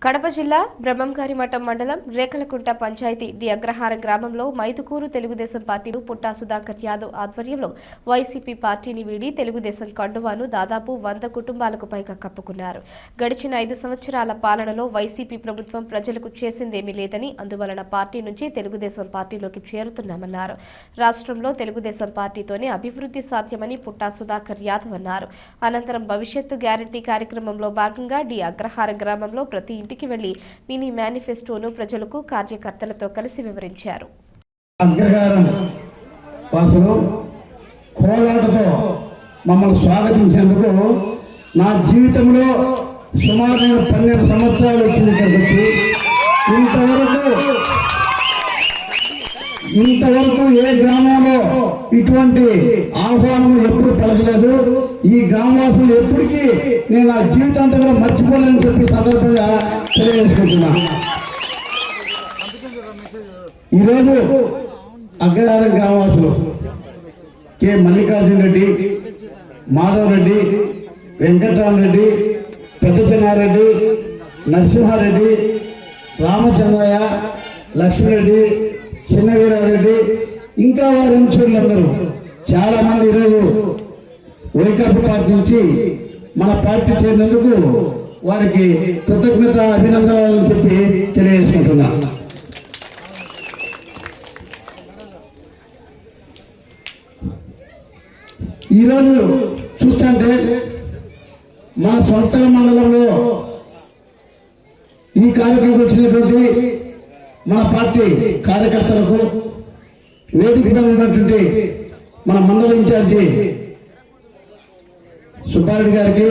కడప జిల్లా బ్రహ్మంగారిమఠం మండలం రేకలకుంట పంచాయతీ డి అగ్రహారం గ్రామంలో మైదుకూరు తెలుగుదేశం పార్టీ పుట్టా సుధాకర్ యాదవ్ ఆధ్వర్యంలో వైసీపీ పార్టీని వీడి తెలుగుదేశం కండువాను దాదాపు 100 కుటుంబాలకు పైగా కప్పుకున్నారు. గడిచిన 5 సంవత్సరాల పాలనలో వైసీపీ ప్రభుత్వం ప్రజలకు చేసిందేమీ లేదని, అందువలన పార్టీ నుంచి తెలుగుదేశం పార్టీలోకి చేరుతున్నామన్నారు. రాష్ట్రంలో తెలుగుదేశం పార్టీతోనే అభివృద్ధి సాధ్యమని పుట్టా సుధాకర్ యాదవ్ అన్నారు. అనంతరం భవిష్యత్తు గ్యారంటీ కార్యక్రమంలో భాగంగా డి అగ్రహారం గ్రామంలో ప్రతి ఇంటికి వెళ్లి మినీ మేనిఫెస్టోను ప్రజలకు కార్యకర్తలతో కలిసి వివరించారు. అగ్రహారం వాసులు కోలాటతో మమ్మల్ని స్వాగతించేందుకు నా జీవితంలో సుమారు 12 సంవత్సరాలు వచ్చింది. ఇక్కడికి వచ్చి ఇంతవరకు ఏ గ్రామంలో ఇటువంటి ఆహ్వానం ఎప్పుడు పలకలేదు. ఈ గ్రామవాసులు ఎప్పటికీ నేను నా జీవితాంతం కూడా మర్చిపోలేని చెప్పి సందర్భంగా తెలియజేసుకుంటున్నా. ఈరోజు అగ్రహారం గ్రామవాసులు కె మల్లికార్జున రెడ్డి, మాధవ్ రెడ్డి, వెంకటరామరెడ్డి, పెద్ద చెన్నారెడ్డి, నరసింహారెడ్డి, రామచంద్రయ్య, లక్ష్మిరెడ్డి, చిన్నవీరారెడ్డి, ఇంకా వారి అనుచరులందరూ చాలా మంది ఈరోజు వైకాపా పార్టీ నుంచి మన పార్టీ చేరినందుకు వారికి కృతజ్ఞత అభినందనలు చెప్పి తెలియజేసుకుంటున్నా. ఈరోజు చూస్తుంటే మన సొంత మండలంలో ఈ కార్యక్రమం వచ్చినటువంటి మన పార్టీ కార్యకర్తలకు, వేదిక మీద ఉన్నటువంటి మన మండల ఇన్ఛార్జి సుబ్బారెడ్డి గారికి,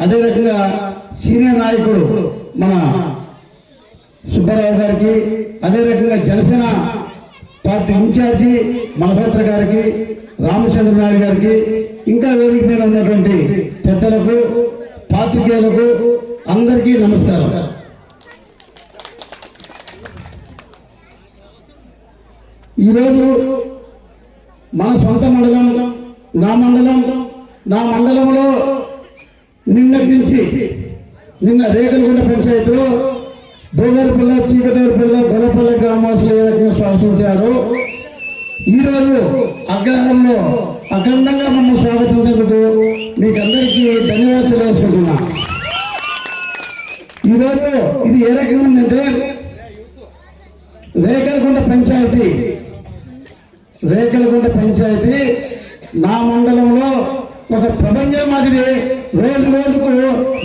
అదే రకంగా సీనియర్ నాయకుడు మన సుబ్బారావు గారికి, అదే రకంగా జనసేన పార్టీ ఇన్ఛార్జి మల్హోత్ర గారికి, రామచంద్ర నాయుడు గారికి, ఇంకా వేదిక మీద ఉన్నటువంటి పెద్దలకు, పాత్రికేయులకు అందరికీ నమస్కారం. ఈరోజు మన సొంత మండలం, నా మండలంలో నిన్న రేకలకుంట పంచాయతీలో బోగరపల్ల, చీకటూరుపల్ల, గొల్లపల్ల గ్రామవాసులు ఏ రకంగా స్వాగతించారు. ఈరోజు అగ్రహారంలో అఖండంగా మమ్మల్ని స్వాగతించేందుకు మీకు అందరికీ ధన్యవాదాలు తెలియజేసుకుంటున్నా. ఈరోజు ఇది ఏ రకంగా ఉందంటే, రేకలకుంట పంచాయతీ నా మండలంలో ఒక ప్రపంచం మాదిరి రోజు రోజుకు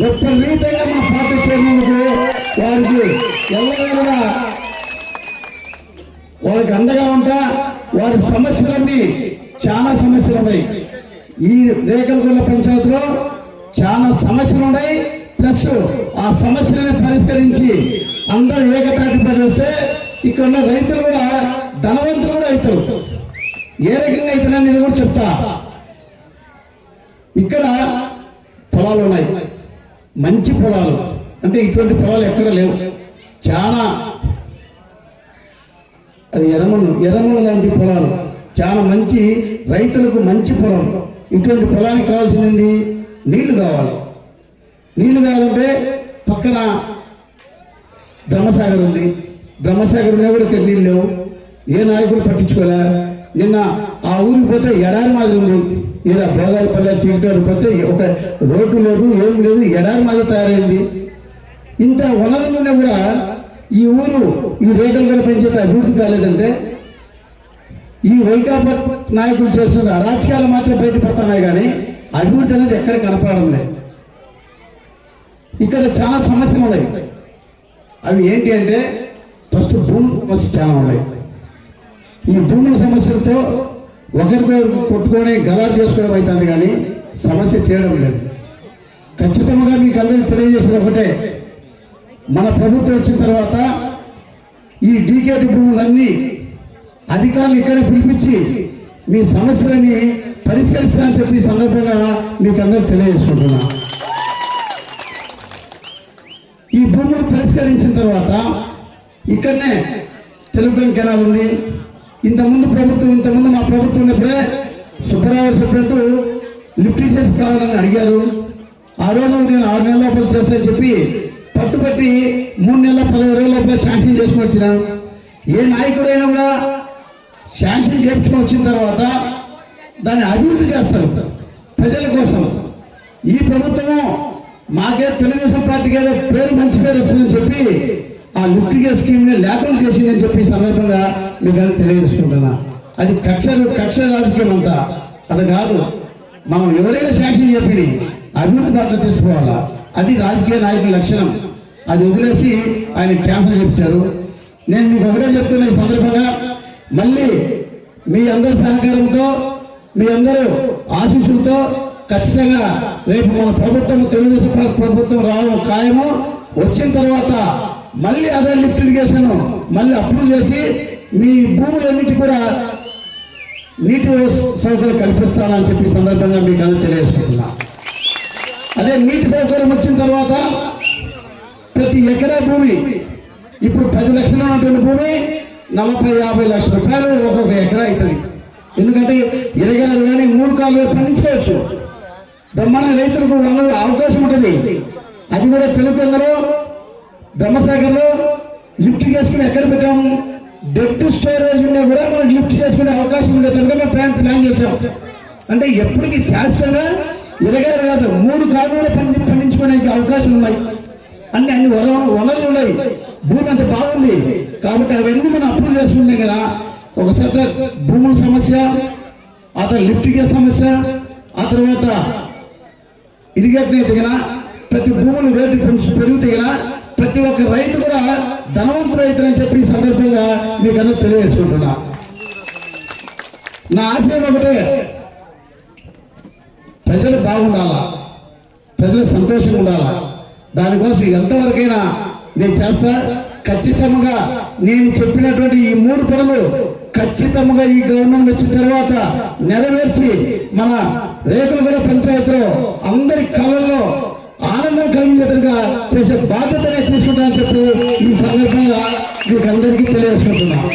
విపరీతంగా మన పార్టీ చేరినందుకు వారికి ఎల్లవేళగా వారికి అండగా ఉంటా. వారి సమస్యలన్నీ చాలా సమస్యలు ఉన్నాయి. ఈ రేకలకుంట పంచాయతీలో చాలా సమస్యలు ఉన్నాయి. ప్లస్ ఆ సమస్యలను పరిష్కరించి అందరూ ఏకతాటిపై వస్తే ఇక్కడ ఉన్న రైతులు కూడా ధనవంతులు కూడా అవుతారు. ఏ రకంగా అవుతారనేది కూడా చెప్తా. ఇక్కడ పొలాలు ఉన్నాయి, మంచి పొలాలు, అంటే ఇటువంటి పొలాలు ఎక్కడ లేవు. చాలా అది ఎర్రమూల లాంటి పొలాలు, చాలా మంచి రైతులకు మంచి పొలం. ఇటువంటి పొలానికి కావాల్సింది నీళ్లు కావాలి. నీళ్లు కావాలంటే పక్కన బ్రహ్మసాగర్ ఉంది. బ్రహ్మసాగర్ ఉన్నా కూడా ఇక్కడ నీళ్ళు లేవు. ఏ నాయకుడు పట్టించుకోలే. నిన్న ఆ ఊరికి పోతే ఎడారి మాదిరి ఉంది. ఏదో భోగాలపల్లె, చీకటి పోతే ఒక రోడ్డు లేదు, ఏం లేదు, ఎడారి మాదిరి తయారైంది. ఇంత వనరులున్నా కూడా ఈ ఊరు, ఈ రేకలకుంట పంచాయతీ అభివృద్ధి కాలేదంటే ఈ వైకాపా నాయకులు చేస్తున్న అరాచకాలు మాత్రం బయటపడుతున్నాయి, కానీ అభివృద్ధి అనేది ఎక్కడ కనపడడం లేదు. ఇక్కడ చాలా సమస్యలు ఉన్నాయి. అవి ఏంటి అంటే, ఫస్ట్ భూముల సమస్య చాలా ఉన్నాయి. ఈ భూముల సమస్యలతో ఒకరికొకరు కొట్టుకొని గలారు చేసుకోవడం అవుతుంది, కానీ సమస్య తీయడం లేదు. ఖచ్చితంగా మీకు అందరికీ తెలియజేసేది ఒకటే, మన ప్రభుత్వం వచ్చిన తర్వాత ఈ డీకేటీ భూములన్నీ అధికారులు ఇక్కడ పిలిపించి మీ సమస్యలని పరిష్కరిస్తానని చెప్పి సందర్భంగా మీకు అందరూ తెలియజేసుకుంటున్నా. ఈ భూములు పరిష్కరించిన తర్వాత ఇక్కడనే తెలుగు కెనాల్ ఉంది. ఇంతకుముందు మా ప్రభుత్వం ఉన్నప్పుడే సుబ్బారావు చెప్పినట్టు లిఫ్ట్ చేసి కావాలని అడిగారు. ఆ రోజు నేను 6 నెలల లోపల చేస్తానని చెప్పి పట్టుబట్టి 3 నెలల 15 రోజుల లోపల శాంక్షన్ చేసుకుని వచ్చిన ఏ నాయకుడైనా కూడా శాంక్షన్ చేయించుకొని వచ్చిన తర్వాత దాన్ని అభివృద్ధి చేస్తారు ప్రజల కోసం. ఈ ప్రభుత్వము మాకే తెలుగుదేశం పార్టీకి ఏదో మంచి పేరు వచ్చిందని చెప్పి ఆ లిఫ్ట్ గే స్కీమ్ని లేకుండా చేసిందని చెప్పి ఈ సందర్భంగా మీకు అది తెలియజేసుకుంటున్నా. అది కక్ష రాజకీయం అంతా అట్లా కాదు. మనం ఎవరైనా శాంక్షన్ చెప్పి అభివృద్ధి బాటలో తీసుకోవాలా, అది రాజకీయ నాయకుల లక్షణం. అది వదిలేసి ఆయన క్యాన్సల్ చెప్తారు. నేను మీకు ఒకటే చెప్తున్నా ఈ సందర్భంగా, మళ్ళీ మీ అందరి సహకారంతో మీ అందరూ ఆశీస్సులతో ఖచ్చితంగా రేపు మన ప్రభుత్వం తెలుగుదేశం ప్రభుత్వం రావడం ఖాయము. వచ్చిన తర్వాత మళ్ళీ అదే లిఫ్ట్ ఇరిగేషన్ మళ్ళీ అప్రూవ్ చేసి మీ భూములన్నిటి కూడా నీటి సౌకర్యం కల్పిస్తానని చెప్పి సందర్భంగా మీకు అందరూ తెలియజేసుకుంటున్నా. అదే నీటి సౌకర్యం వచ్చిన తర్వాత ప్రతి ఎకరా భూమి ఇప్పుడు 10 లక్షలు ఉన్నటువంటి భూమి 40-50 లక్షల రూపాయలు ఒక్కొక్క ఎకరా అవుతుంది. ఎందుకంటే ఇరగారు కానీ 3 కాలువలు పండించుకోవచ్చు. బ్రహ్మాండ రైతులకు అవకాశం ఉంటుంది. అది కూడా తెలుగులో బ్రహ్మసాగర్లో లిఫ్ట్ చేసుకుని ఎక్కడ పెట్టాము, డెప్ట్ స్టోరేజ్ ఉన్నా కూడా మనం లిఫ్ట్ చేసుకునే అవకాశం ఉండేది. కనుక మేము ప్లాన్ చేసాం. అంటే ఎప్పటికీ శాశ్వతంగా ఇరగారు కాదు 3 కాలువలు పండించుకునే అవకాశం ఉన్నాయి. అన్ని వనరులు ఉన్నాయి. భూమి అంత బాగుంది కాబట్టి అవన్నీ మనం అప్రూవ్ చేసుకుంటాం కదా. ఒకసారి భూముల సమస్య, ఆ తర్వాత లిఫ్ట్ గే సమస్య, ఆ తర్వాత ఇరిగేషన్ అయితే కదా ప్రతి భూములు రేటు పెరుగుతాయి కదా. ప్రతి ఒక్క రైతు కూడా ధనవంతుడు రైతులని చెప్పి ఈ సందర్భంగా మీకు అందరూ తెలియజేసుకుంటున్నా. నా ఆశయం ఒకటే, ప్రజలు బాగుండాలా, ప్రజలు సంతోషంగా ఉండాలా. దానికోసం ఎంతవరకైనా నేను చేస్తా. ఖచ్చితంగా నేను చెప్పినటువంటి ఈ 3 పనులు ఖచ్చితంగా ఈ గవర్నమెంట్ వచ్చిన తర్వాత నెరవేర్చి మన రేకులగూడ పంచాయతీలో అందరి కళల్లో ఆనందం కలిగేట్టుగా చేసే బాధ్యతనే తీసుకుంటానని చెప్పి ఈ సందర్భంగా మీకు అందరికీ తెలియజేసుకుంటున్నాను.